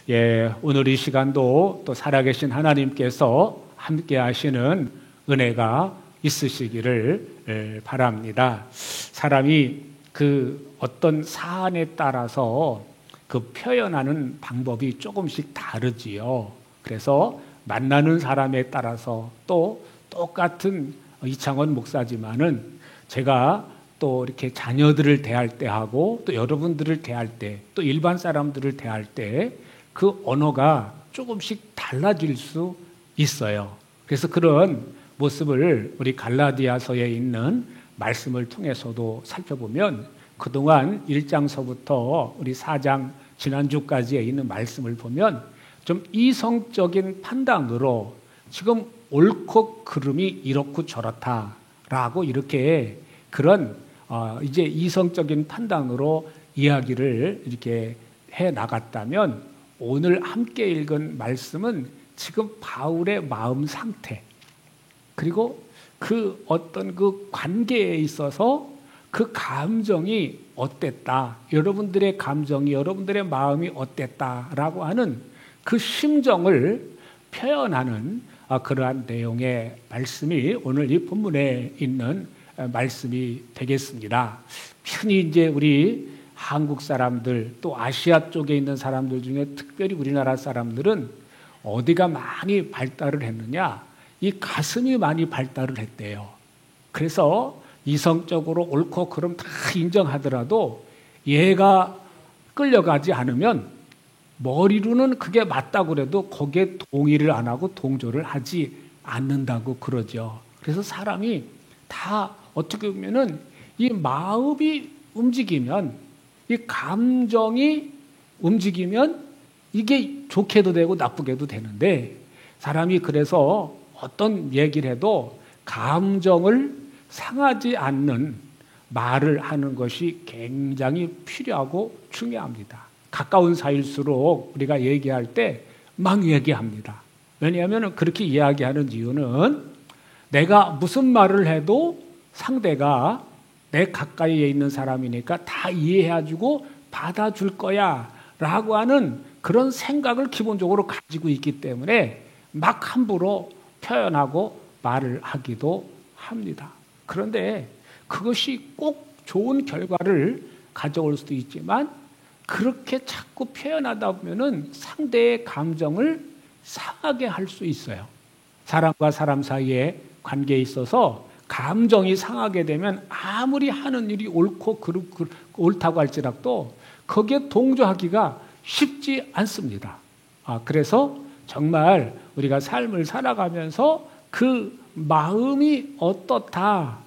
예, 오늘 이 시간도 또 살아계신 하나님께서 함께 하시는 은혜가 있으시기를 바랍니다. 사람이 그 어떤 사안에 따라서 그 표현하는 방법이 조금씩 다르지요. 그래서 만나는 사람에 따라서 또 똑같은 이창원 목사지만은 제가 또 이렇게 자녀들을 대할 때 하고 또 여러분들을 대할 때 또 일반 사람들을 대할 때 그 언어가 조금씩 달라질 수 있어요. 그래서 그런 모습을 우리 갈라디아서에 있는 말씀을 통해서도 살펴보면 그동안 1장서부터 우리 4장 지난주까지에 있는 말씀을 보면 좀 이성적인 판단으로 지금 옳고 그름이 이렇고 저렇다라고 이렇게 그런 이제 이성적인 판단으로 이야기를 이렇게 해 나갔다면 오늘 함께 읽은 말씀은 지금 바울의 마음 상태 그리고 그 어떤 그 관계에 있어서 그 감정이 어땠다, 여러분들의 감정이 여러분들의 마음이 어땠다라고 하는 그 심정을 표현하는 그러한 내용의 말씀이 오늘 이 본문에 있는 말씀이 되겠습니다. 흔히 이제 우리 한국 사람들 또 아시아 쪽에 있는 사람들 중에 특별히 우리나라 사람들은 어디가 많이 발달을 했느냐? 이 가슴이 많이 발달을 했대요. 그래서 이성적으로 옳고 그름 다 인정하더라도 얘가 끌려가지 않으면 머리로는 그게 맞다고 그래도 거기에 동의를 안 하고 동조를 하지 않는다고 그러죠. 그래서 사람이 다 어떻게 보면은 이 마음이 움직이면 이 감정이 움직이면 이게 좋게도 되고 나쁘게도 되는데 사람이 그래서 어떤 얘기를 해도 감정을 상하지 않는 말을 하는 것이 굉장히 필요하고 중요합니다. 가까운 사이일수록 우리가 얘기할 때 막 얘기합니다. 왜냐하면 그렇게 이야기하는 이유는 내가 무슨 말을 해도 상대가 내 가까이에 있는 사람이니까 다 이해해주고 받아줄 거야 라고 하는 그런 생각을 기본적으로 가지고 있기 때문에 막 함부로 표현하고 말을 하기도 합니다. 그런데 그것이 꼭 좋은 결과를 가져올 수도 있지만 그렇게 자꾸 표현하다 보면은 상대의 감정을 상하게 할 수 있어요. 사람과 사람 사이의 관계에 있어서 감정이 상하게 되면 아무리 하는 일이 옳다고 할지라도 거기에 동조하기가 쉽지 않습니다. 그래서 정말 우리가 삶을 살아가면서 그 마음이 어떻다라고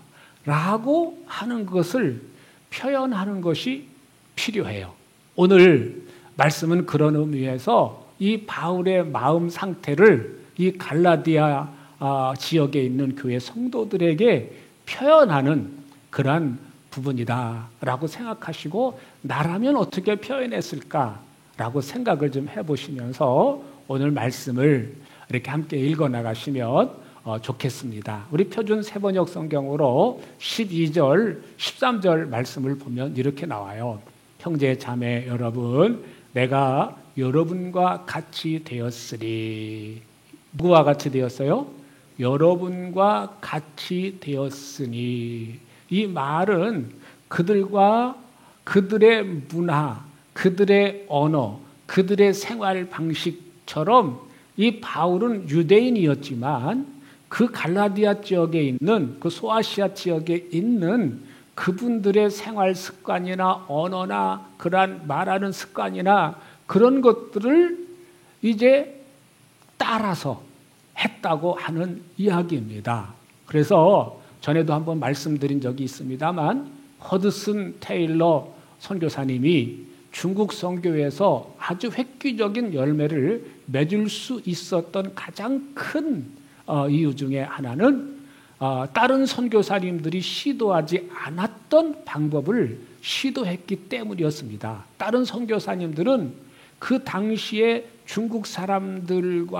하는 것을 표현하는 것이 필요해요. 오늘 말씀은 그런 의미에서 이 바울의 마음 상태를 이 갈라디아 지역에 있는 교회 성도들에게 표현하는 그러한 부분이다라고 생각하시고 나라면 어떻게 표현했을까라고 생각을 좀 해보시면서 오늘 말씀을 이렇게 함께 읽어나가시면 좋겠습니다. 우리 표준 세번역 성경으로 12절, 13절 말씀을 보면 이렇게 나와요. 형제 자매 여러분, 내가 여러분과 같이 되었으리. 누구와 같이 되었어요? 여러분과 같이 되었으니. 이 말은 그들과 그들의 문화, 그들의 언어, 그들의 생활 방식처럼 이 바울은 유대인이었지만 그 갈라디아 지역에 있는 그 소아시아 지역에 있는 그분들의 생활 습관이나 언어나 그러한 말하는 습관이나 그런 것들을 이제 따라서 했다고 하는 이야기입니다. 그래서 전에도 한번 말씀드린 적이 있습니다만 허드슨 테일러 선교사님이 중국 선교에서 아주 획기적인 열매를 맺을 수 있었던 가장 큰 이유 중에 하나는 다른 선교사님들이 시도하지 않았던 방법을 시도했기 때문이었습니다. 다른 선교사님들은 그 당시에 중국 사람들과의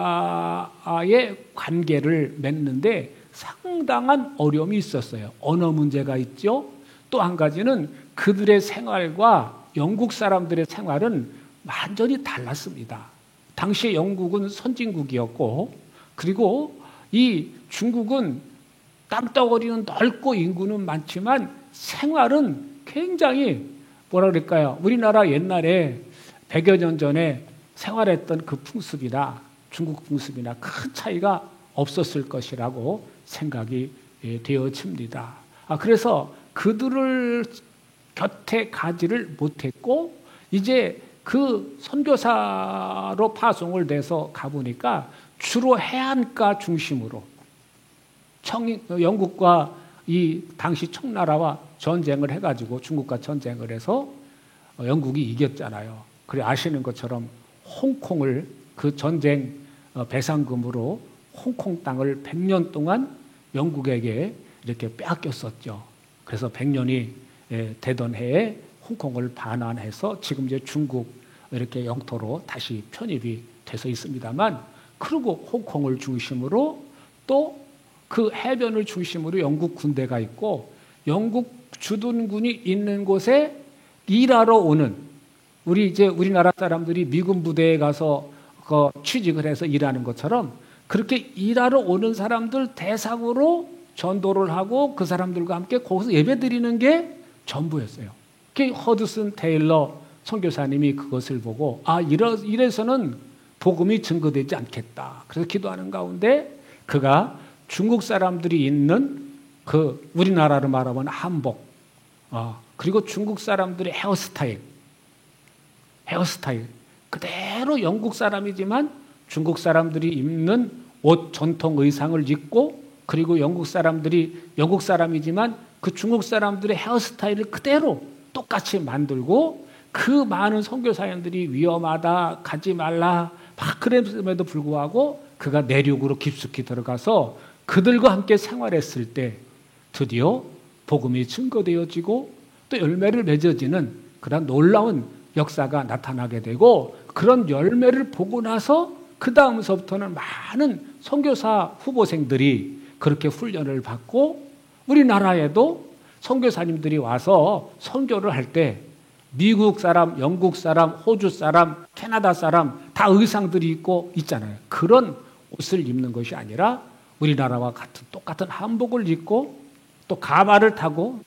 관계를 맺는데 상당한 어려움이 있었어요. 언어 문제가 있죠. 또 한 가지는 그들의 생활과 영국 사람들의 생활은 완전히 달랐습니다. 당시 영국은 선진국이었고, 그리고 이 중국은 땅덩어리는 넓고 인구는 많지만 생활은 굉장히 뭐라 그럴까요? 우리나라 옛날에 100여 년 전에 생활했던 그 풍습이나 중국 풍습이나 큰 차이가 없었을 것이라고 생각이 되어집니다. 그래서 그들을 곁에 가지를 못했고, 이제 그 선교사로 파송을 돼서 가보니까 주로 해안가 중심으로 영국과 이 당시 청나라와 전쟁을 해가지고 중국과 전쟁을 해서 영국이 이겼잖아요. 그래 아시는 것처럼 홍콩을 그 전쟁 배상금으로 홍콩 땅을 100년 동안 영국에게 이렇게 빼앗겼었죠. 그래서 100년이 되던 해에 홍콩을 반환해서 지금 이제 중국 이렇게 영토로 다시 편입이 돼서 있습니다만, 그리고 홍콩을 중심으로 또 그 해변을 중심으로 영국 군대가 있고, 영국 주둔군이 있는 곳에 일하러 오는, 우리나라 사람들이 미군 부대에 가서 취직을 해서 일하는 것처럼 그렇게 일하러 오는 사람들 대상으로 전도를 하고 그 사람들과 함께 거기서 예배 드리는 게 전부였어요. 허드슨 테일러 선교사님이 그것을 보고 이래서는 복음이 증거되지 않겠다. 그래서 기도하는 가운데 그가 중국 사람들이 있는 그 우리나라로 말하면 한복, 그리고 중국 사람들의 헤어스타일 그대로 영국 사람이지만 중국 사람들이 입는 옷 전통 의상을 입고, 그리고 영국 사람이지만 그 중국 사람들의 헤어스타일을 그대로 똑같이 만들고, 그 많은 선교사님들이 위험하다, 가지 말라 막 그랬음에도 불구하고 그가 내륙으로 깊숙이 들어가서 그들과 함께 생활했을 때 드디어 복음이 증거되어지고 또 열매를 맺어지는 그런 놀라운 역사가 나타나게 되고, 그런 열매를 보고 나서 그 다음서부터는 많은 선교사 후보생들이 그렇게 훈련을 받고, 우리나라에도 선교사님들이 와서 선교를 할 때 미국 사람, 영국 사람, 호주 사람, 캐나다 사람 다 의상들이 있고 있잖아요. 그런 옷을 입는 것이 아니라 우리나라와 같은 똑같은 한복을 입고 또 가마를 타고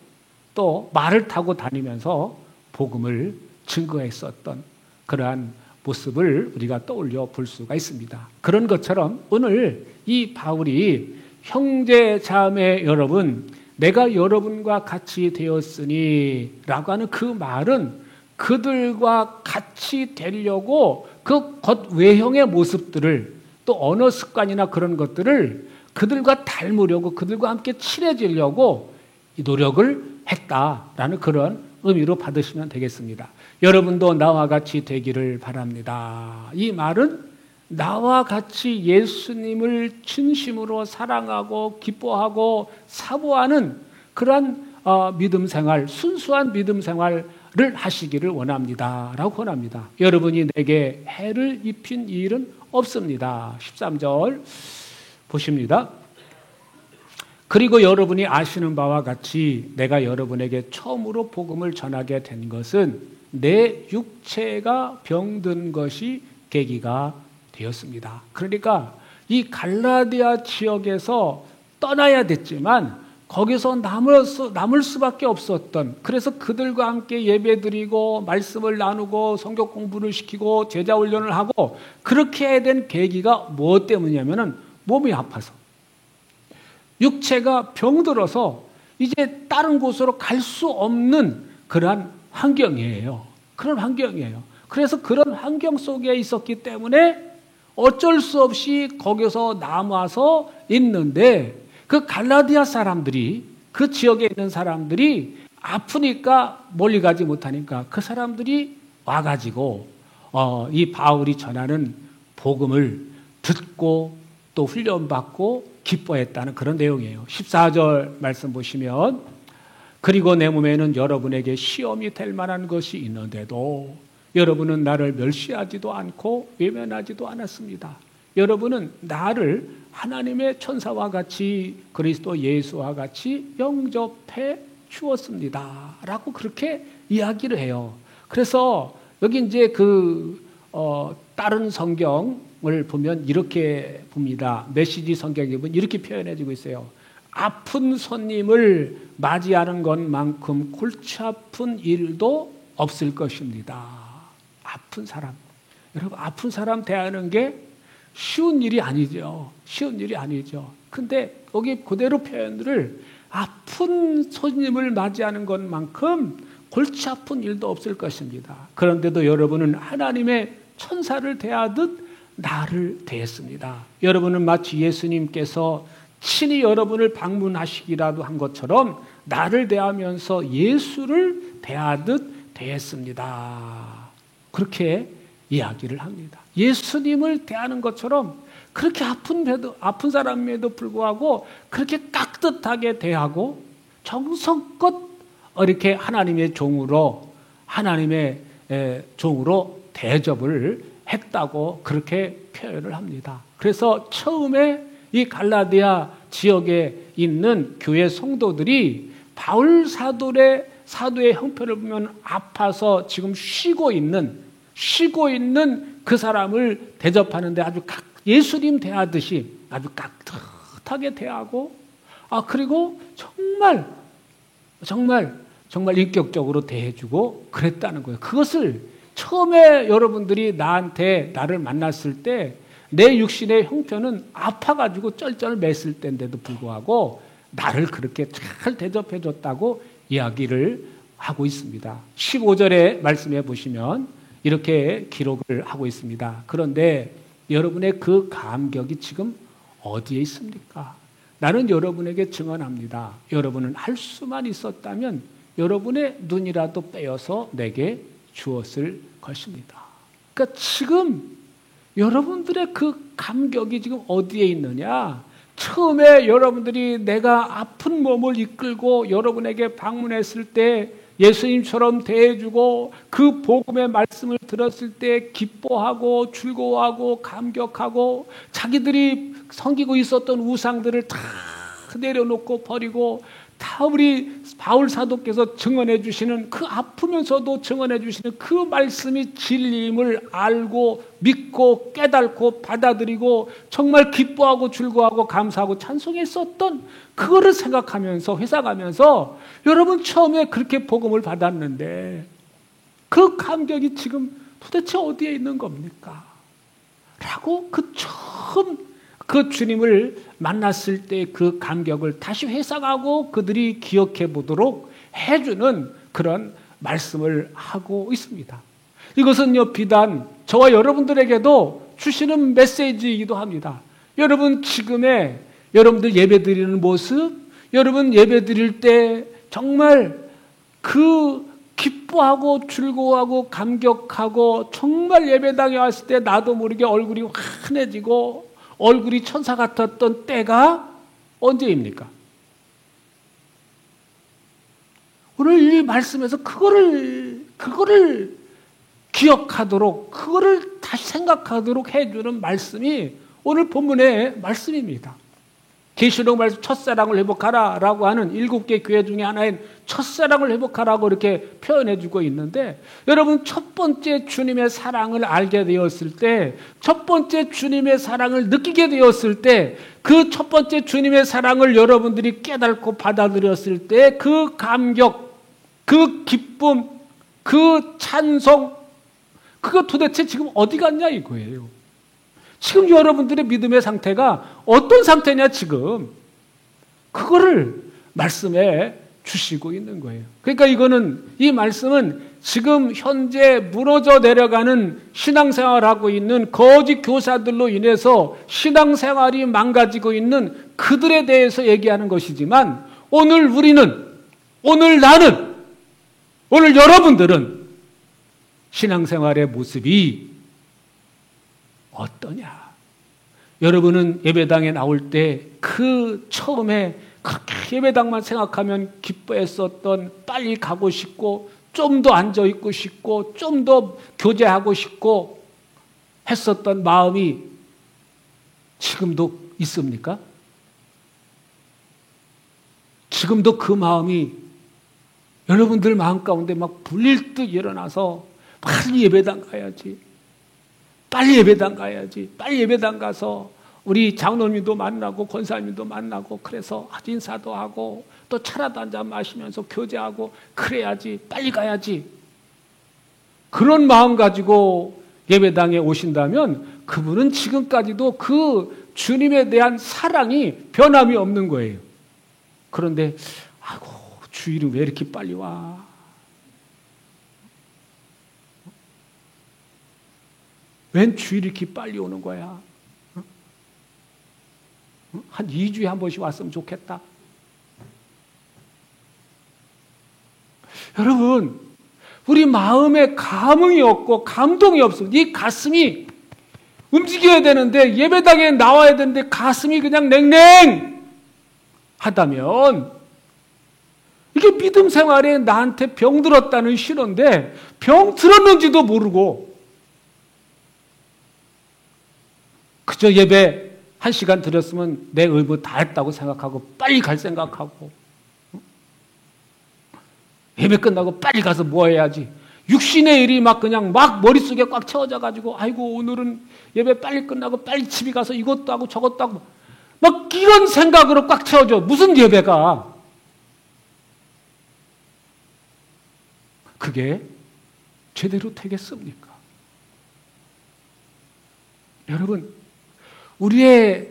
또 말을 타고 다니면서 복음을 증거했었던 그러한 모습을 우리가 떠올려 볼 수가 있습니다. 그런 것처럼 오늘 이 바울이 형제 자매 여러분, 내가 여러분과 같이 되었으니 라고 하는 그 말은 그들과 같이 되려고 그 겉 외형의 모습들을 또 언어 습관이나 그런 것들을 그들과 닮으려고, 그들과 함께 친해지려고 이 노력을 했다라는 그런 의미로 받으시면 되겠습니다. 여러분도 나와 같이 되기를 바랍니다. 이 말은 나와 같이 예수님을 진심으로 사랑하고 기뻐하고 사모하는 그러한 믿음 생활, 순수한 믿음 생활을 하시기를 원합니다 라고 권합니다. 여러분이 내게 해를 입힌 일은 없습니다. 13절 보십니다. 그리고 여러분이 아시는 바와 같이 내가 여러분에게 처음으로 복음을 전하게 된 것은 내 육체가 병든 것이 계기가 되었습니다. 그러니까 이 갈라디아 지역에서 떠나야 됐지만 거기서 남을 수밖에 없었던, 그래서 그들과 함께 예배드리고 말씀을 나누고 성경 공부를 시키고 제자 훈련을 하고 그렇게 해야 된 계기가 무엇 때문이냐면은 몸이 아파서, 육체가 병들어서 이제 다른 곳으로 갈 수 없는 그러한 환경이에요. 그런 환경이에요. 그래서 그런 환경 속에 있었기 때문에 어쩔 수 없이 거기서 남아서 있는데, 그 갈라디아 사람들이, 그 지역에 있는 사람들이 아프니까 멀리 가지 못하니까 그 사람들이 와가지고 이 바울이 전하는 복음을 듣고 또 훈련받고 기뻐했다는 그런 내용이에요. 14절 말씀 보시면, 그리고 내 몸에는 여러분에게 시험이 될 만한 것이 있는데도 여러분은 나를 멸시하지도 않고 외면하지도 않았습니다. 여러분은 나를 하나님의 천사와 같이 그리스도 예수와 같이 영접해 주었습니다 라고 그렇게 이야기를 해요. 그래서 여기 이제 다른 성경을 보면 이렇게 봅니다. 메시지 성경에 보면 이렇게 표현해주고 있어요. 아픈 손님을 맞이하는 것만큼 골치 아픈 일도 없을 것입니다. 아픈 사람. 여러분, 아픈 사람 대하는 게 쉬운 일이 아니죠. 쉬운 일이 아니죠. 근데 여기 그대로 표현을 아픈 손님을 맞이하는 것만큼 골치 아픈 일도 없을 것입니다. 그런데도 여러분은 하나님의 천사를 대하듯 나를 대했습니다. 여러분은 마치 예수님께서 친히 여러분을 방문하시기라도 한 것처럼 나를 대하면서 예수를 대하듯 대했습니다. 그렇게 이야기를 합니다. 예수님을 대하는 것처럼 그렇게 아픈 사람임에도 불구하고 그렇게 깍듯하게 대하고 정성껏 이렇게 하나님의 종으로 대접을 했다고 그렇게 표현을 합니다. 그래서 처음에 이 갈라디아 지역에 있는 교회 성도들이 바울 사도의 형편을 보면 아파서 지금 쉬고 있는 그 사람을 대접하는데 아주 예수님 대하듯이 아주 깍듯하게 대하고, 그리고 정말 인격적으로 대해주고 그랬다는 거예요. 그것을 처음에 여러분들이 나를 만났을 때 내 육신의 형편은 아파가지고 쩔쩔 맸을 때인데도 불구하고 나를 그렇게 잘 대접해줬다고 이야기를 하고 있습니다. 15절의 말씀해 보시면 이렇게 기록을 하고 있습니다. 그런데 여러분의 그 감격이 지금 어디에 있습니까? 나는 여러분에게 증언합니다. 여러분은 할 수만 있었다면 여러분의 눈이라도 빼어서 내게 주었을 것입니다. 그러니까 지금 여러분들의 그 감격이 지금 어디에 있느냐? 처음에 여러분들이 내가 아픈 몸을 이끌고 여러분에게 방문했을 때 예수님처럼 대해주고 그 복음의 말씀을 들었을 때 기뻐하고 즐거워하고 감격하고 자기들이 섬기고 있었던 우상들을 다 내려놓고 버리고 다 우리 바울 사도께서 증언해 주시는 그 아프면서도 증언해 주시는 그 말씀이 진리임을 알고 믿고 깨닫고 받아들이고 정말 기뻐하고 즐거워하고 감사하고 찬송했었던 그거를 생각하면서 회상하면서 여러분 처음에 그렇게 복음을 받았는데 그 감격이 지금 도대체 어디에 있는 겁니까? 라고 그 주님을 만났을 때 그 감격을 다시 회상하고 그들이 기억해 보도록 해주는 그런 말씀을 하고 있습니다. 이것은요, 비단 저와 여러분들에게도 주시는 메시지이기도 합니다. 여러분 지금의 여러분들 예배 드리는 모습, 여러분 예배 드릴 때 정말 그 기뻐하고 즐거워하고 감격하고 정말 예배당에 왔을 때 나도 모르게 얼굴이 환해지고 얼굴이 천사 같았던 때가 언제입니까? 오늘 이 말씀에서 그거를 기억하도록 그거를 다시 생각하도록 해주는 말씀이 오늘 본문의 말씀입니다. 계시록 말씀 첫사랑을 회복하라 라고 하는 7개 교회 중에 하나인 첫사랑을 회복하라고 이렇게 표현해주고 있는데 여러분 첫 번째 주님의 사랑을 알게 되었을 때 첫 번째 주님의 사랑을 느끼게 되었을 때 그 첫 번째 주님의 사랑을 여러분들이 깨닫고 받아들였을 때 그 감격, 그 기쁨, 그 찬송 그거 도대체 지금 어디 갔냐 이거예요. 지금 여러분들의 믿음의 상태가 어떤 상태냐 지금 그거를 말씀에 주시고 있는 거예요. 그러니까 이 말씀은 지금 현재 무너져 내려가는 신앙생활하고 있는 거짓 교사들로 인해서 신앙생활이 망가지고 있는 그들에 대해서 얘기하는 것이지만 오늘 우리는, 오늘 나는, 오늘 여러분들은 신앙생활의 모습이 어떠냐? 여러분은 예배당에 나올 때 그 처음에 그렇게 예배당만 생각하면 기뻐했었던 빨리 가고 싶고 좀 더 앉아있고 싶고 좀 더 교제하고 싶고 했었던 마음이 지금도 있습니까? 지금도 그 마음이 여러분들 마음 가운데 막 불릴 듯 일어나서 빨리 예배당 가야지. 빨리 예배당 가야지. 빨리 예배당 가서 우리 장로님도 만나고 권사님도 만나고 그래서 인사도 하고 또 차라도 한잔 마시면서 교제하고 그래야지. 빨리 가야지. 그런 마음 가지고 예배당에 오신다면 그분은 지금까지도 그 주님에 대한 사랑이 변함이 없는 거예요. 그런데 아이고 주일은 왜 이렇게 빨리 와? 웬 주일이 이렇게 빨리 오는 거야? 한 2주에 한 번씩 왔으면 좋겠다. 여러분, 우리 마음에 감흥이 없고 감동이 없으면 이 가슴이 움직여야 되는데 예배당에 나와야 되는데 가슴이 그냥 냉랭하다면 이게 믿음 생활에 나한테 병 들었다는 신호인데 병 들었는지도 모르고 그저 예배 1시간 드렸으면 내 의무 다 했다고 생각하고 빨리 갈 생각하고 예배 끝나고 빨리 가서 뭐 해야지. 육신의 일이 막 그냥 막 머릿속에 꽉 채워져 가지고 아이고 오늘은 예배 빨리 끝나고 빨리 집에 가서 이것도 하고 저것도 하고 막 이런 생각으로 꽉 채워져. 무슨 예배가 그게 제대로 되겠습니까? 여러분, 우리의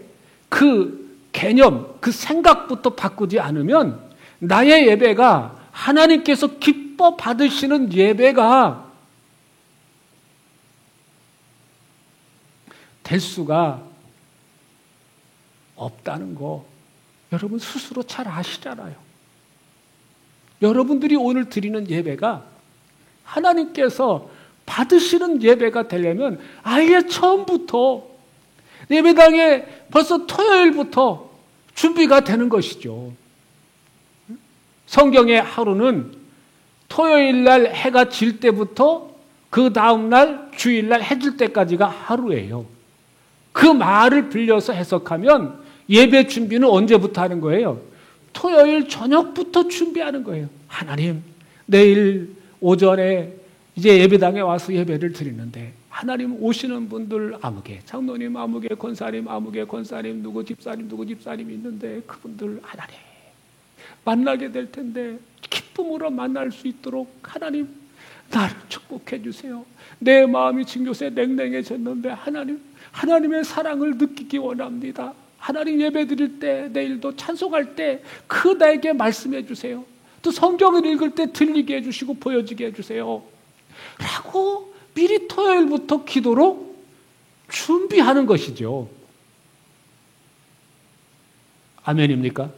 그 개념, 그 생각부터 바꾸지 않으면 나의 예배가 하나님께서 기뻐 받으시는 예배가 될 수가 없다는 거 여러분 스스로 잘 아시잖아요. 여러분들이 오늘 드리는 예배가 하나님께서 받으시는 예배가 되려면 아예 처음부터 예배당에 벌써 토요일부터 준비가 되는 것이죠. 성경의 하루는 토요일 날 해가 질 때부터 그 다음 날 주일 날 해 질 때까지가 하루예요. 그 말을 빌려서 해석하면 예배 준비는 언제부터 하는 거예요? 토요일 저녁부터 준비하는 거예요. 하나님, 내일 오전에 이제 예배당에 와서 예배를 드리는데 하나님 오시는 분들 아무개, 장로님 아무개, 권사님 아무개, 권사님 누구 집사님 누구 집사님 있는데 그분들 하나님 만나게 될 텐데 기쁨으로 만날 수 있도록 하나님 나를 축복해 주세요. 내 마음이 지금 요새 냉랭해졌는데 하나님, 하나님의 사랑을 느끼기 원합니다. 하나님 예배 드릴 때 내일도 찬송할 때 그 나에게 말씀해 주세요. 또 성경을 읽을 때 들리게 해주시고 보여지게 해주세요. 라고 미리 토요일부터 기도로 준비하는 것이죠. 아멘입니까?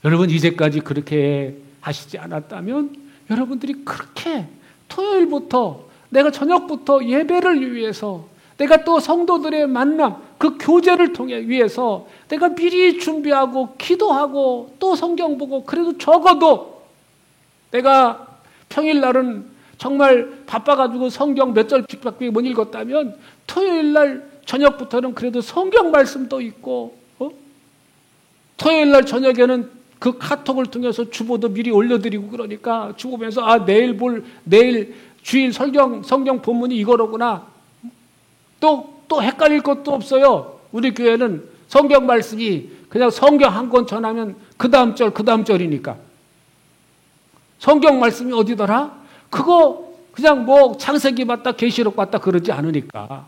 여러분 이제까지 그렇게 하시지 않았다면 여러분들이 그렇게 토요일부터 내가 저녁부터 예배를 위해서 내가 또 성도들의 만남 그 교제를 통해 위해서 내가 미리 준비하고 기도하고 또 성경 보고 그래도 적어도 내가 평일날은 정말 바빠가지고 성경 몇 절밖에 못 읽었다면 토요일날 저녁부터는 그래도 성경 말씀도 있고 토요일날 저녁에는 그 카톡을 통해서 주보도 미리 올려드리고 그러니까 주보 보면서 내일 주일 성경 본문이 이거로구나. 또 헷갈릴 것도 없어요. 우리 교회는 성경 말씀이 그냥 성경 한 권 전하면 그 다음 절이니까. 성경 말씀이 어디더라? 그거 그냥 뭐 창세기 봤다 계시록 봤다 그러지 않으니까.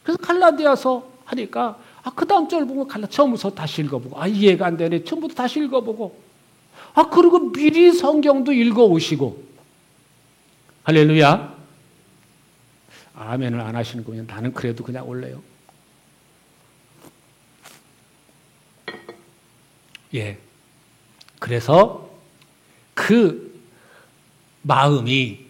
그래서 갈라디아서 하니까 그 다음 절 보고 처음부터 다시 읽어보고 이해가 안 되네. 처음부터 다시 읽어보고 그리고 미리 성경도 읽어오시고 할렐루야. 아멘을 안 하시는 거면 나는 그래도 그냥 올래요. 예. 그래서 그 마음이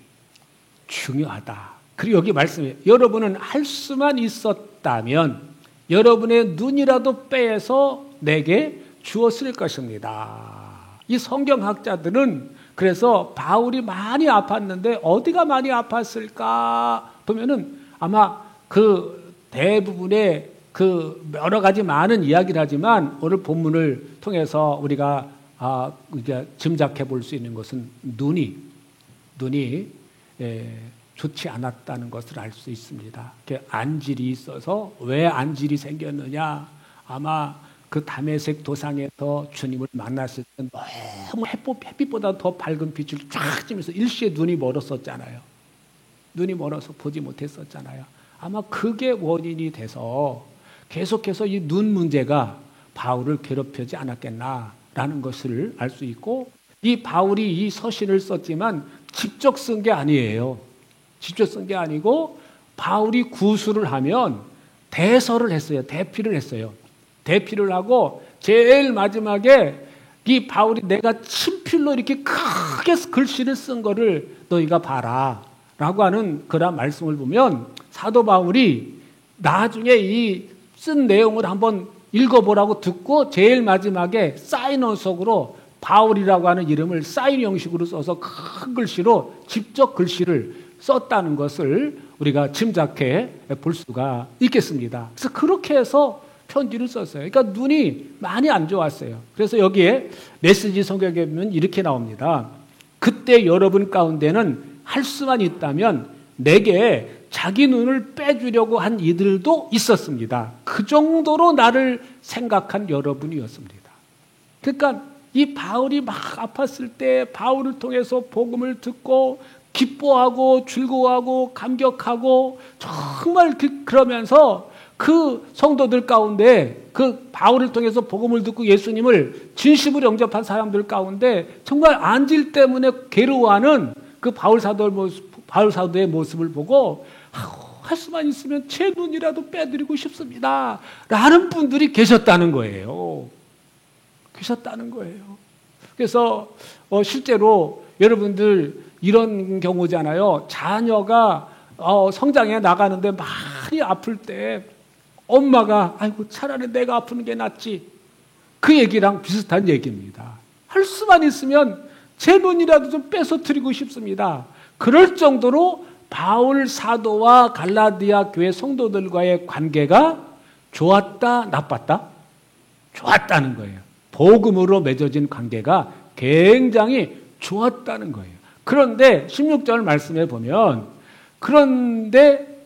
중요하다. 그리고 여기 말씀해 여러분은 할 수만 있었다면 여러분의 눈이라도 빼서 내게 주었을 것입니다. 이 성경학자들은 그래서 바울이 많이 아팠는데 어디가 많이 아팠을까 보면은 아마 그 대부분의 그 여러 가지 많은 이야기를 하지만 오늘 본문을 통해서 우리가 이제 짐작해 볼 수 있는 것은 눈이 좋지 않았다는 것을 알 수 있습니다. 안질이 있어서 왜 안질이 생겼느냐? 아마 그 다메섹 도상에서 주님을 만났을 때 너무 햇빛보다 더 밝은 빛을 쫙 쬐면서 일시에 눈이 멀었었잖아요. 눈이 멀어서 보지 못했었잖아요. 아마 그게 원인이 돼서 계속해서 이 눈 문제가 바울을 괴롭히지 않았겠나라는 것을 알 수 있고, 이 바울이 이 서신을 썼지만 직접 쓴 게 아니에요. 직접 쓴 게 아니고 바울이 구술을 하면 대서를 했어요. 대피를 했어요. 대피를 하고 제일 마지막에 이 바울이 내가 친필로 이렇게 크게 글씨를 쓴 거를 너희가 봐라 라고 하는 그런 말씀을 보면 사도 바울이 나중에 이 쓴 내용을 한번 읽어보라고 듣고 제일 마지막에 사인원석으로 바울이라고 하는 이름을 사인 형식으로 써서 큰 글씨로 직접 글씨를 썼다는 것을 우리가 짐작해 볼 수가 있겠습니다. 그래서 그렇게 해서 편지를 썼어요. 그러니까 눈이 많이 안 좋았어요. 그래서 여기에 메시지 성경에 보면 이렇게 나옵니다. 그때 여러분 가운데는 할 수만 있다면 내게 자기 눈을 빼주려고 한 이들도 있었습니다. 그 정도로 나를 생각한 여러분이었습니다. 그러니까 이 바울이 막 아팠을 때 바울을 통해서 복음을 듣고 기뻐하고 즐거워하고 감격하고 정말 그러면서 그 성도들 가운데 그 바울을 통해서 복음을 듣고 예수님을 진심으로 영접한 사람들 가운데 정말 안질 때문에 괴로워하는 그 바울 사도의 모습을 보고 할 수만 있으면 제 눈이라도 빼드리고 싶습니다 라는 분들이 계셨다는 거예요. 계셨다는 거예요. 그래서 실제로 여러분들 이런 경우잖아요. 자녀가 성장해 나가는데 많이 아플 때 엄마가 아이고 차라리 내가 아프는 게 낫지, 그 얘기랑 비슷한 얘기입니다. 할 수만 있으면 제 눈이라도 좀 빼서 드리고 싶습니다. 그럴 정도로 바울 사도와 갈라디아 교회 성도들과의 관계가 좋았다, 나빴다? 좋았다는 거예요. 복음으로 맺어진 관계가 굉장히 좋았다는 거예요. 그런데 16절 말씀에 보면 그런데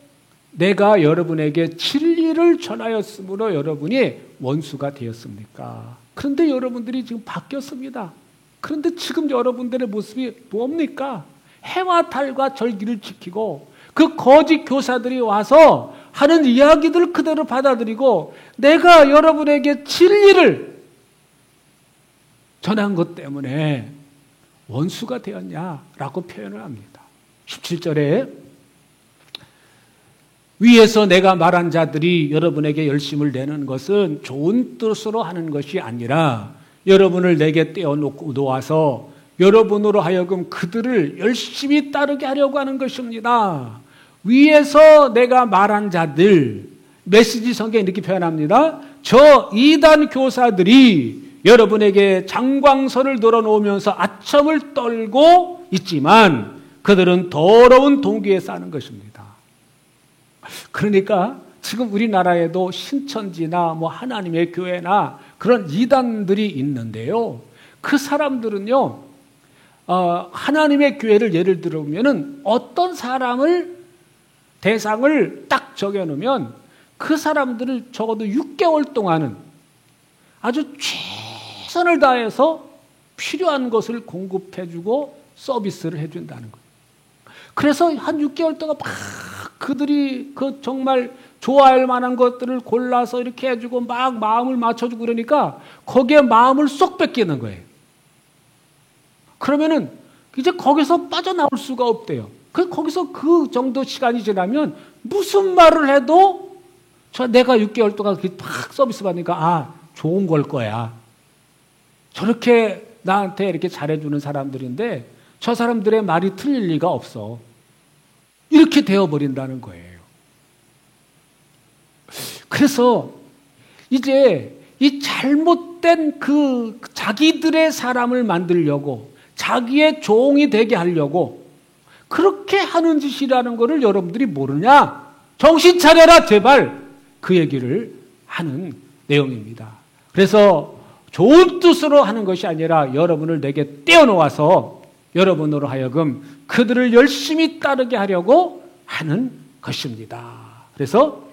내가 여러분에게 진리를 전하였으므로 여러분이 원수가 되었습니까? 그런데 여러분들이 지금 바뀌었습니다. 그런데 지금 여러분들의 모습이 뭡니까? 해와 달과 절기를 지키고 그 거짓 교사들이 와서 하는 이야기들을 그대로 받아들이고 내가 여러분에게 진리를 전한 것 때문에 원수가 되었냐라고 표현을 합니다. 17절에 위에서 내가 말한 자들이 여러분에게 열심을 내는 것은 좋은 뜻으로 하는 것이 아니라 여러분을 내게 떼어놓아서 여러분으로 하여금 그들을 열심히 따르게 하려고 하는 것입니다. 위에서 내가 말한 자들, 메시지 성경에 이렇게 표현합니다. 저 이단 교사들이 여러분에게 장광선을 돌아놓으면서 아첨을 떨고 있지만 그들은 더러운 동기에 사는 것입니다. 그러니까 지금 우리나라에도 신천지나 하나님의 교회나 그런 이단들이 있는데요. 그 사람들은요, 하나님의 교회를 예를 들어보면은 어떤 대상을 딱 정해놓으면 그 사람들을 적어도 6개월 동안은 아주 최선을 다해서 필요한 것을 공급해주고 서비스를 해준다는 거예요. 그래서 한 6개월 동안 막 그들이 정말 좋아할 만한 것들을 골라서 이렇게 해주고 막 마음을 맞춰주고 그러니까 거기에 마음을 쏙 뺏기는 거예요. 그러면은 이제 거기서 빠져나올 수가 없대요. 거기서 그 정도 시간이 지나면 무슨 말을 해도 내가 6개월 동안 팍 서비스 받으니까 좋은 걸 거야. 저렇게 나한테 이렇게 잘해주는 사람들인데 저 사람들의 말이 틀릴 리가 없어. 이렇게 되어버린다는 거예요. 그래서 이제 이 잘못된 자기들의 사람을 만들려고 자기의 종이 되게 하려고 그렇게 하는 짓이라는 것을 여러분들이 모르냐? 정신 차려라 제발, 그 얘기를 하는 내용입니다. 그래서 좋은 뜻으로 하는 것이 아니라 여러분을 내게 떼어놓아서 여러분으로 하여금 그들을 열심히 따르게 하려고 하는 것입니다. 그래서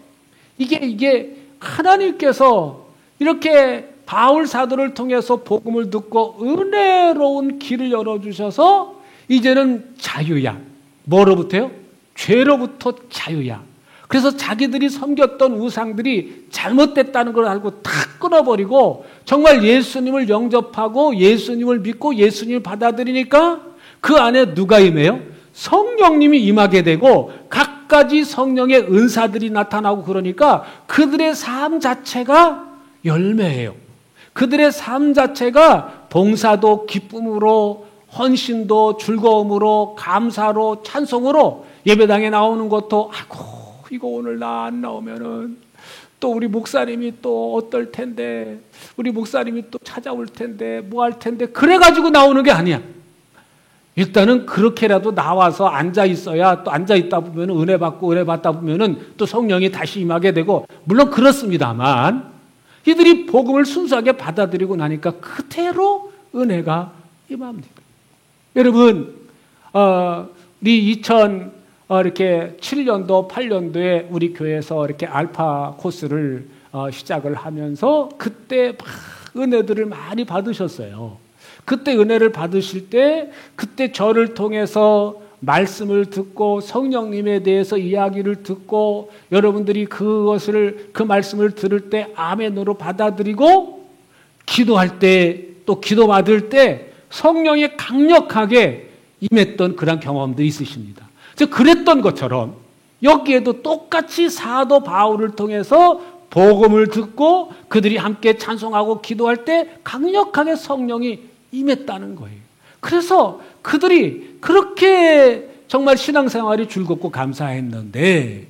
이게 하나님께서 이렇게 바울 사도를 통해서 복음을 듣고 은혜로운 길을 열어주셔서 이제는 자유야. 뭐로부터요? 죄로부터 자유야. 그래서 자기들이 섬겼던 우상들이 잘못됐다는 걸 알고 다 끊어버리고 정말 예수님을 영접하고 예수님을 믿고 예수님을 받아들이니까 그 안에 누가 임해요? 성령님이 임하게 되고 갖가지 성령의 은사들이 나타나고 그러니까 그들의 삶 자체가 열매예요. 그들의 삶 자체가 봉사도 기쁨으로, 헌신도 즐거움으로, 감사로, 찬송으로, 예배당에 나오는 것도 아이고 이거 오늘 나 안 나오면은 또 우리 목사님이 또 어떨 텐데, 우리 목사님이 또 찾아올 텐데, 뭐 할 텐데, 그래가지고 나오는 게 아니야. 일단은 그렇게라도 나와서 앉아 있어야, 또 앉아 있다 보면 은혜 받고 은혜 받다 보면은 또 성령이 다시 임하게 되고, 물론 그렇습니다만 이들이 복음을 순수하게 받아들이고 나니까 그대로 은혜가 임합니다. 여러분, 우리 이렇게 7년도, 8년도에 우리 교회에서 이렇게 알파 코스를 시작을 하면서 그때 막 은혜들을 많이 받으셨어요. 그때 은혜를 받으실 때 그때 저를 통해서 말씀을 듣고 성령님에 대해서 이야기를 듣고 여러분들이 그 말씀을 들을 때 아멘으로 받아들이고 기도할 때 또 기도 받을 때 성령이 강력하게 임했던 그런 경험들이 있으십니다. 그랬던 것처럼 여기에도 똑같이 사도 바울을 통해서 복음을 듣고 그들이 함께 찬송하고 기도할 때 강력하게 성령이 임했다는 거예요. 그래서 그들이 그렇게 정말 신앙생활이 즐겁고 감사했는데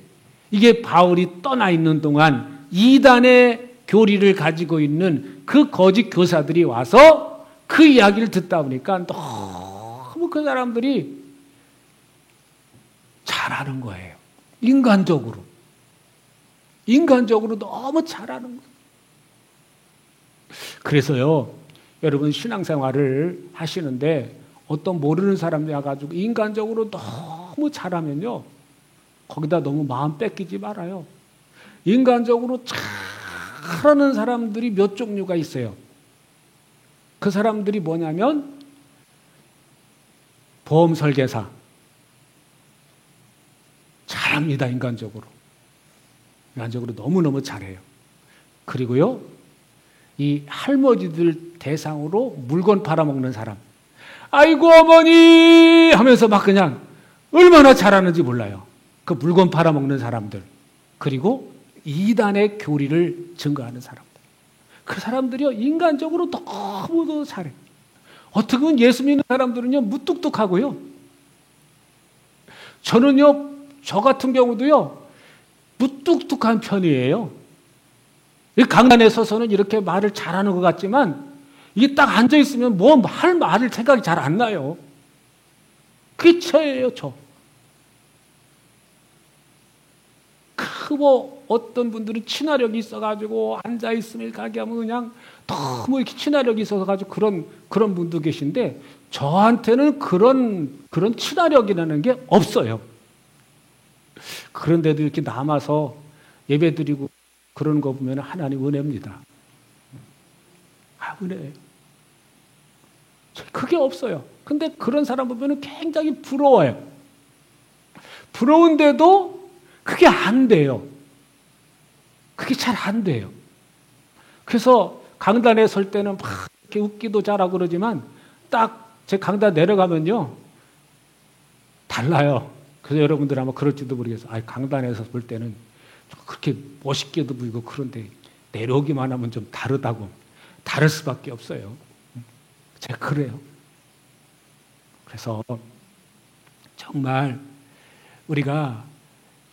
이게 바울이 떠나 있는 동안 이단의 교리를 가지고 있는 그 거짓 교사들이 와서 그 이야기를 듣다 보니까 너무 그 사람들이 잘하는 거예요. 인간적으로 너무 잘하는 거예요. 그래서요, 여러분 신앙생활을 하시는데 어떤 모르는 사람이 와가지고 인간적으로 너무 잘하면요, 거기다 너무 마음 뺏기지 말아요. 인간적으로 잘하는 사람들이 몇 종류가 있어요. 그 사람들이 뭐냐면 보험 설계사 잘합니다. 인간적으로 너무너무 잘해요. 그리고요, 이 할머니들 대상으로 물건 팔아먹는 사람, 아이고 어머니 하면서 막 그냥 얼마나 잘하는지 몰라요. 그 물건 팔아먹는 사람들, 그리고 이단의 교리를 증거하는 사람들, 그 사람들이요 인간적으로 너무 잘해요. 어떻게 보면 예수 믿는 사람들은요 무뚝뚝하고요, 저는요 저 같은 경우도요 무뚝뚝한 편이에요. 강단에 서서는 이렇게 말을 잘하는 것 같지만 이게 딱 앉아있으면 뭐 할 말을 생각이 잘 안 나요. 그게 저예요, 저. 뭐 어떤 분들은 친화력이 있어가지고 앉아있으면 가게 하면 그냥 너무 이렇게 친화력이 있어가지고 그런 분도 계신데 저한테는 그런 친화력이라는 게 없어요. 그런데도 이렇게 남아서 예배드리고 그런 거 보면 하나님 은혜입니다. 은혜예요. 그게 없어요. 근데 그런 사람 보면 굉장히 부러워요. 부러운데도 그게 안 돼요. 그게 잘 안 돼요. 그래서 강단에 설 때는 막 이렇게 웃기도 잘하고 그러지만 딱 제 강단 내려가면요 달라요. 그래서 여러분들 아마 그럴지도 모르겠어요. 강단에서 볼 때는 그렇게 멋있게도 보이고 그런데 내려오기만 하면 좀 다르다고. 다를 수밖에 없어요. 제가 그래요. 그래서 정말 우리가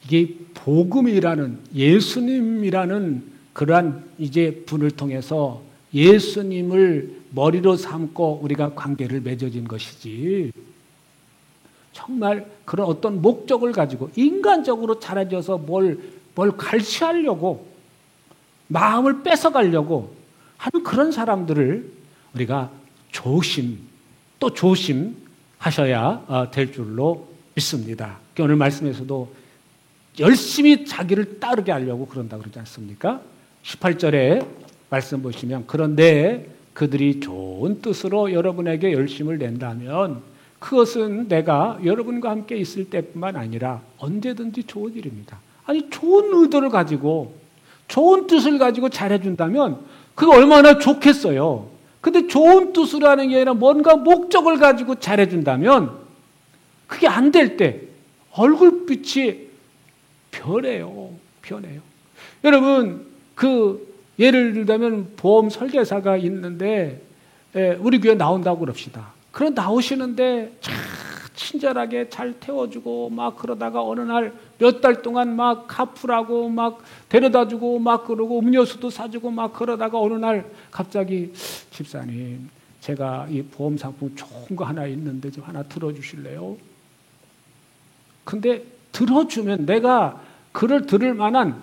이게 복음이라는 예수님이라는 그러한 이제 분을 통해서 예수님을 머리로 삼고 우리가 관계를 맺어진 것이지, 정말 그런 어떤 목적을 가지고 인간적으로 잘해져서 뭘 갈취하려고 마음을 뺏어가려고 하는 그런 사람들을 우리가 조심 하셔야 될 줄로 믿습니다. 오늘 말씀에서도 열심히 자기를 따르게 하려고 그런다 그러지 않습니까? 18절에 말씀 보시면 그런데 그들이 좋은 뜻으로 여러분에게 열심을 낸다면 그것은 내가 여러분과 함께 있을 때뿐만 아니라 언제든지 좋은 일입니다. 아니 좋은 의도를 가지고 좋은 뜻을 가지고 잘해준다면 그게 얼마나 좋겠어요. 근데 좋은 뜻으로 하는 게 아니라 뭔가 목적을 가지고 잘해준다면 그게 안 될 때 얼굴빛이 변해요. 여러분 예를 들자면 보험 설계사가 있는데 우리 교회 나온다고 그럽시다. 그럼 나오시는데 참 친절하게 잘 태워주고 막 그러다가 어느 날 몇 달 동안 막 카풀하고 막 데려다주고 막 그러고 음료수도 사주고 막 그러다가 어느 날 갑자기 집사님 제가 이 보험 상품 좋은 거 하나 있는데 좀 하나 들어주실래요? 근데 들어주면 내가 그를 들을 만한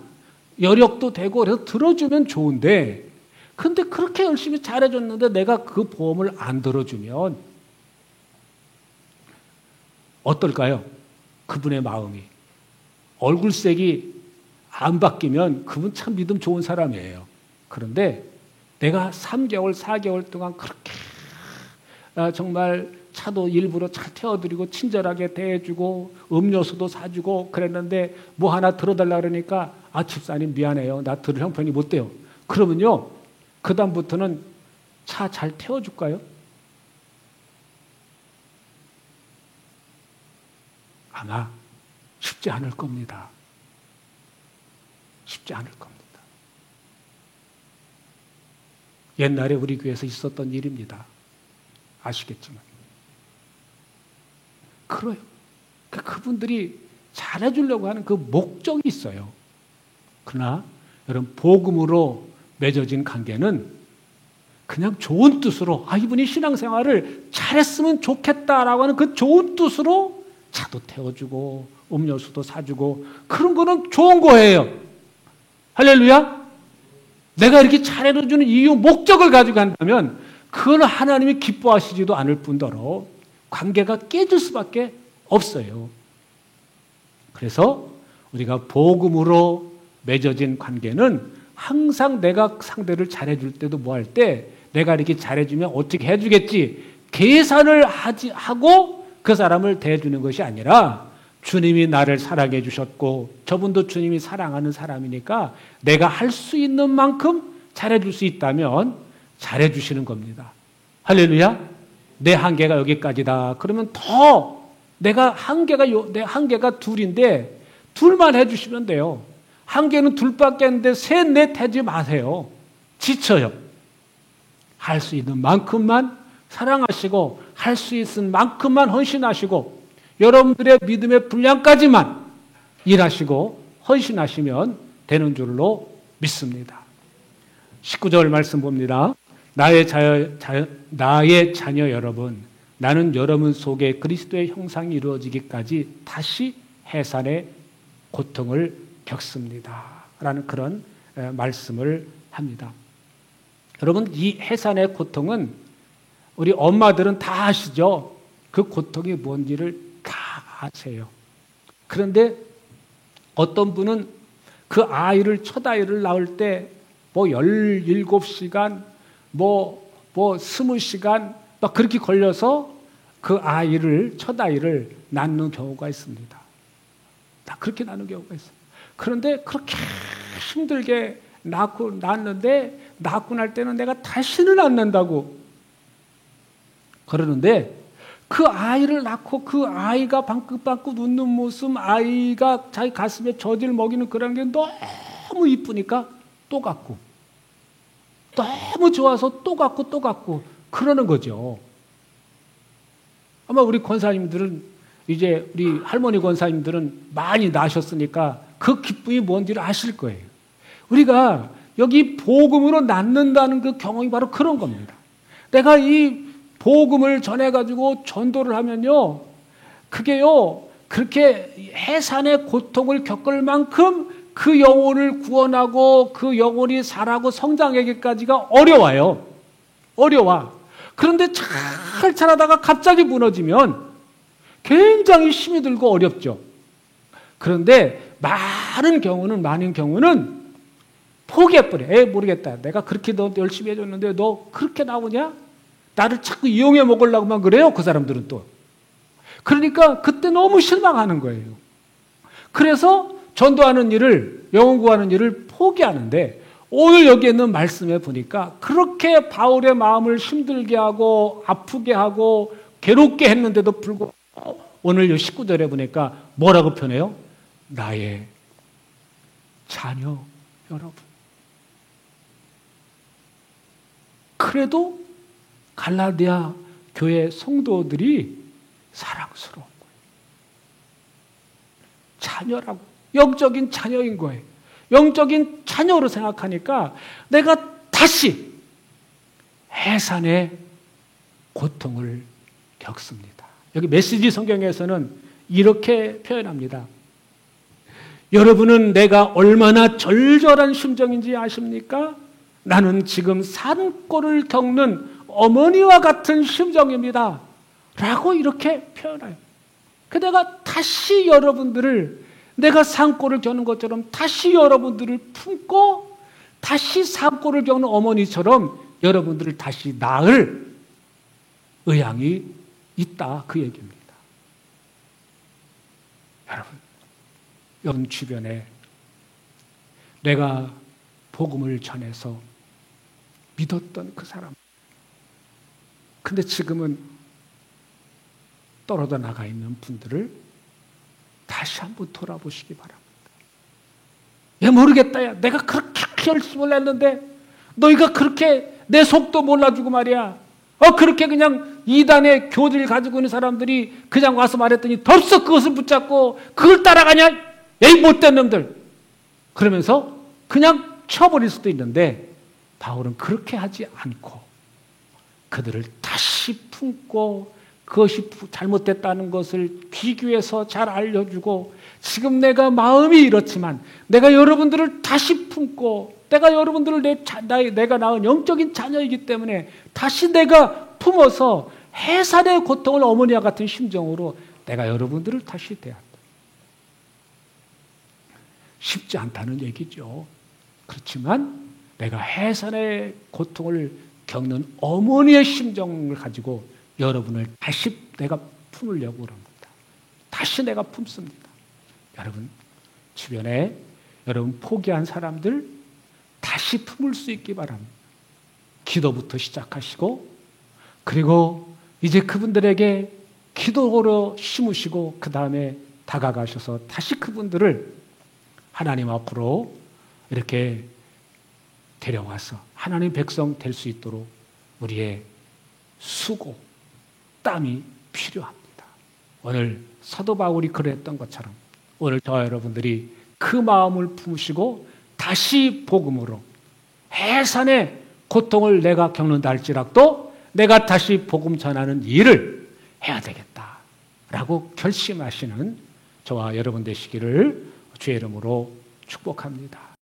여력도 되고 그래서 들어주면 좋은데 근데 그렇게 열심히 잘해줬는데 내가 그 보험을 안 들어주면 어떨까요? 그분의 마음이 얼굴색이 안 바뀌면 그분 참 믿음 좋은 사람이에요. 그런데 내가 3개월, 4개월 동안 그렇게 정말 차도 일부러 잘 태워드리고 친절하게 대해주고 음료수도 사주고 그랬는데 뭐 하나 들어달라 그러니까 집사님 미안해요. 나 들을 형편이 못 돼요. 그러면요. 그 다음부터는 차 잘 태워줄까요? 아마 쉽지 않을 겁니다. 쉽지 않을 겁니다. 옛날에 우리 교회에서 있었던 일입니다. 아시겠지만. 그래요. 그분들이 잘해주려고 하는 그 목적이 있어요. 그러나 여러분 복음으로 맺어진 관계는 그냥 좋은 뜻으로 이분이 신앙생활을 잘했으면 좋겠다라고 하는 그 좋은 뜻으로 차도 태워주고 음료수도 사주고 그런 거는 좋은 거예요. 할렐루야. 내가 이렇게 잘해주는 이유 목적을 가지고 한다면 그건 하나님이 기뻐하시지도 않을 뿐더러 관계가 깨질 수밖에 없어요. 그래서 우리가 복음으로 맺어진 관계는 항상 내가 상대를 잘해줄 때도 뭐 할 때 내가 이렇게 잘해주면 어떻게 해주겠지 계산을 하고 그 사람을 대해주는 것이 아니라 주님이 나를 사랑해 주셨고 저분도 주님이 사랑하는 사람이니까 내가 할 수 있는 만큼 잘해줄 수 있다면 잘해주시는 겁니다. 할렐루야. 내 한계가 여기까지다. 그러면 더 내 한계가 둘인데 둘만 해주시면 돼요. 한계는 둘밖에 없는데 셋, 넷 하지 마세요. 지쳐요. 할 수 있는 만큼만 사랑하시고 할 수 있는 만큼만 헌신하시고 여러분들의 믿음의 분량까지만 일하시고 헌신하시면 되는 줄로 믿습니다. 19절 말씀 봅니다. 나의 자녀 여러분, 나는 여러분 속에 그리스도의 형상이 이루어지기까지 다시 해산의 고통을 겪습니다. 라는 그런 말씀을 합니다. 여러분, 이 해산의 고통은 우리 엄마들은 다 아시죠? 그 고통이 뭔지를 다 아세요. 그런데 어떤 분은 그 첫 아이를 낳을 때 뭐 17시간, 뭐 20시간 막 그렇게 걸려서 그 첫 아이를 낳는 경우가 있습니다. 다 그렇게 낳는 경우가 있어요. 그런데 그렇게 힘들게 낳았는데 낳고 날 때는 내가 다시는 안 낳는다고 그러는데 그 아이를 낳고 그 아이가 방긋방긋 웃는 모습, 아이가 자기 가슴에 젖을 먹이는 그런 게 너무 이쁘니까 또 갖고 너무 좋아서 또 갖고 그러는 거죠. 아마 우리 권사님들은 이제 우리 할머니 권사님들은 많이 나셨으니까 그 기쁨이 뭔지를 아실 거예요. 우리가 여기 복음으로 낳는다는 그 경험이 바로 그런 겁니다. 내가 이 복음을 전해가지고 전도를 하면요, 그게요, 그렇게 해산의 고통을 겪을 만큼 그 영혼을 구원하고 그 영혼이 자라고 성장하기까지가 어려워요. 어려워. 그런데 잘 자라다가 갑자기 무너지면 굉장히 힘이 들고 어렵죠. 그런데 많은 경우는 포기해버려. 모르겠다. 내가 그렇게 너 열심히 해줬는데 너 그렇게 나오냐? 나를 자꾸 이용해 먹으려고만 그래요. 그 사람들은 또. 그러니까 그때 너무 실망하는 거예요. 그래서 전도하는 일을, 영혼 구하는 일을 포기하는데, 오늘 여기 있는 말씀에 보니까 그렇게 바울의 마음을 힘들게 하고 아프게 하고 괴롭게 했는데도 불구하고 오늘 19절에 보니까 뭐라고 표현해요? 나의 자녀 여러분. 그래도 갈라디아 교회 성도들이 사랑스러운 거예요. 자녀라고. 영적인 자녀인 거예요. 영적인 자녀로 생각하니까 내가 다시 해산의 고통을 겪습니다. 여기 메시지 성경에서는 이렇게 표현합니다. 여러분은 내가 얼마나 절절한 심정인지 아십니까? 나는 지금 산골을 겪는 어머니와 같은 심정입니다. 라고 이렇게 표현해요. 내가 다시 여러분들을, 내가 산골을 겪는 것처럼 다시 여러분들을 품고 다시 산골을 겪는 어머니처럼 여러분들을 다시 낳을 의향이 있다, 그 얘기입니다. 여러분 주변에 내가 복음을 전해서 믿었던 그 사람, 근데 지금은 떨어져 나가 있는 분들을 다시 한번 돌아보시기 바랍니다. 얘 모르겠다. 야, 내가 그렇게 열심히 했는데 너희가 그렇게 내 속도 몰라주고 말이야. 그렇게 그냥 이단의 교리를 가지고 있는 사람들이 그냥 와서 말했더니 덥석 그것을 붙잡고 그걸 따라가냐? 에이 못된 놈들. 그러면서 그냥 쳐버릴 수도 있는데 바울은 그렇게 하지 않고 그들을 다시 품고 그것이 잘못됐다는 것을 비교해서 잘 알려주고, 지금 내가 마음이 이렇지만 내가 여러분들을 다시 품고, 내가 여러분들을 내가 낳은 영적인 자녀이기 때문에 다시 내가 품어서 해산의 고통을 어머니와 같은 심정으로 내가 여러분들을 다시 대한다. 쉽지 않다는 얘기죠. 그렇지만 내가 해산의 고통을 겪는 어머니의 심정을 가지고 여러분을 다시 내가 품으려고 그럽니다. 다시 내가 품습니다. 여러분 주변에 여러분 포기한 사람들 다시 품을 수 있기 바랍니다. 기도부터 시작하시고, 그리고 이제 그분들에게 기도로 심으시고 그 다음에 다가가셔서 다시 그분들을 하나님 앞으로 이렇게 데려와서 하나님 백성 될 수 있도록 우리의 수고, 땀이 필요합니다. 오늘 사도 바울이 그랬던 것처럼 오늘 저와 여러분들이 그 마음을 품으시고 다시 복음으로 해산의 고통을 내가 겪는다 할지라도 내가 다시 복음 전하는 일을 해야 되겠다라고 결심하시는 저와 여러분 되시기를 주의 이름으로 축복합니다.